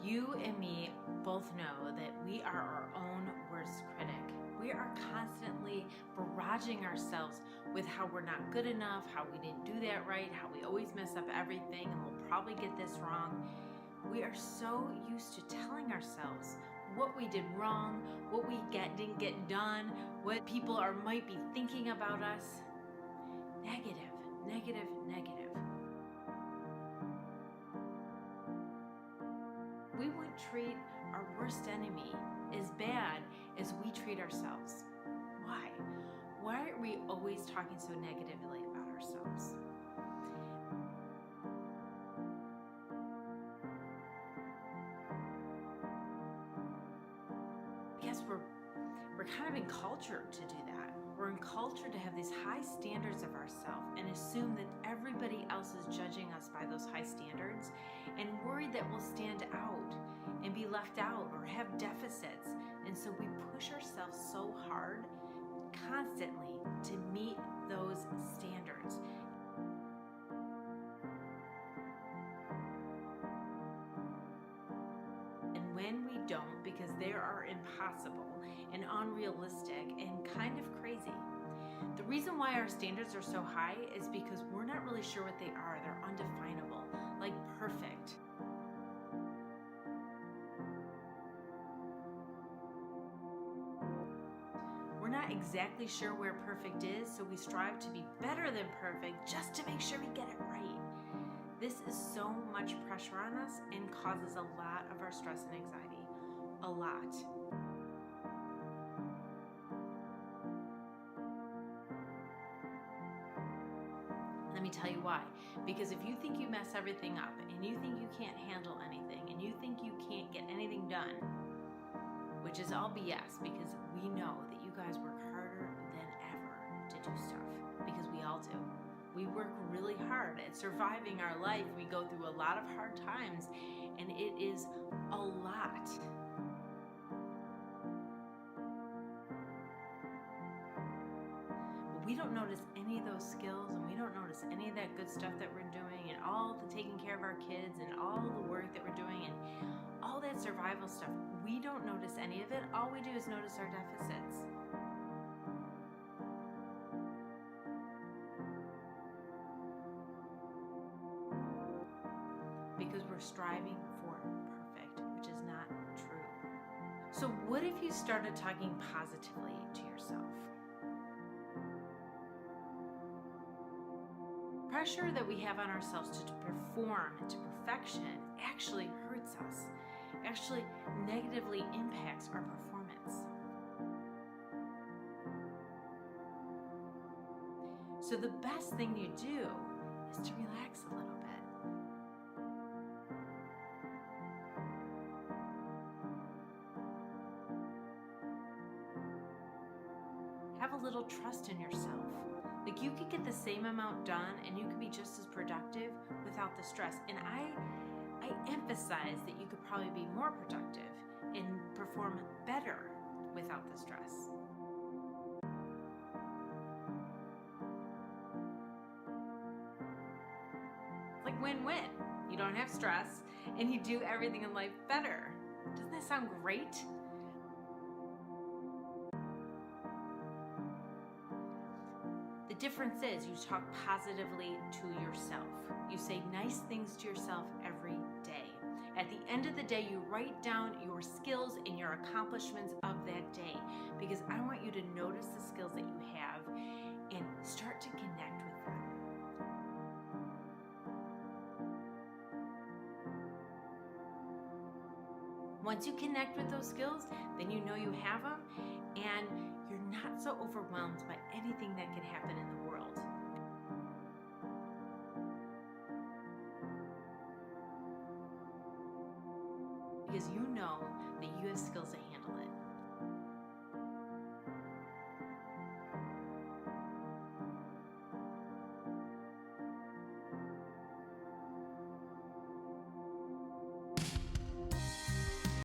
You and me both know that we are our own worst critic. We are constantly barraging ourselves with how we're not good enough, how we didn't do that right, how we always mess up everything and we'll probably get this wrong. We are so used to telling ourselves what we did wrong, what we didn't get done, what people might be thinking about us. Negative, negative, negative. We would treat our worst enemy as bad as we treat ourselves. Why? Why are we always talking so negatively about ourselves? I guess we're kind of encultured to do that. We're encultured to have these high standards of ourselves and assume that everybody else is judging us by those high standards and worried that we'll stand out and be left out or have deficits. And so we push ourselves so hard constantly to meet those standards. And when we don't, because they are impossible and unrealistic and kind of crazy. The reason why our standards are so high is because we're not really sure what they are. They're undefinable, like perfect. We're not exactly sure where perfect is, so we strive to be better than perfect just to make sure we get it right. This is so much pressure on us and causes a lot of our stress and anxiety. A lot. Let me tell you why. Because if you think you mess everything up and you think you can't handle anything and you think you can't get anything done, which is all BS, because we know that you guys work harder than ever to do stuff, because we all do. We work really hard at surviving our life. We go through a lot of hard times, and it is a lot. But we don't notice any of those skills, and we don't notice any of that good stuff that we're doing, and all the taking care of our kids, and all the work that we're doing, and all that survival stuff. We don't notice any of it. All we do is notice our deficits. Because we're striving for perfect, which is not true. So what if you started talking positively to yourself? Pressure that we have on ourselves to perform to perfection actually hurts us, actually negatively impacts our performance. So the best thing you do is to relax a little bit. Have a little trust in yourself. Like, you could get the same amount done and you could be just as productive without the stress. And I emphasize that you could probably be more productive and perform better without the stress. It's like win-win. You don't have stress and you do everything in life better. Doesn't that sound great? The difference is you talk positively to yourself. You say nice things to yourself every day. At the end of the day, you write down your skills and your accomplishments of that day, because I want you to notice the skills that you have and start to connect with them. Once you connect with those skills, then you know you have them, and you're not so overwhelmed by anything that can happen in the world. Because you know that you have skills to handle it.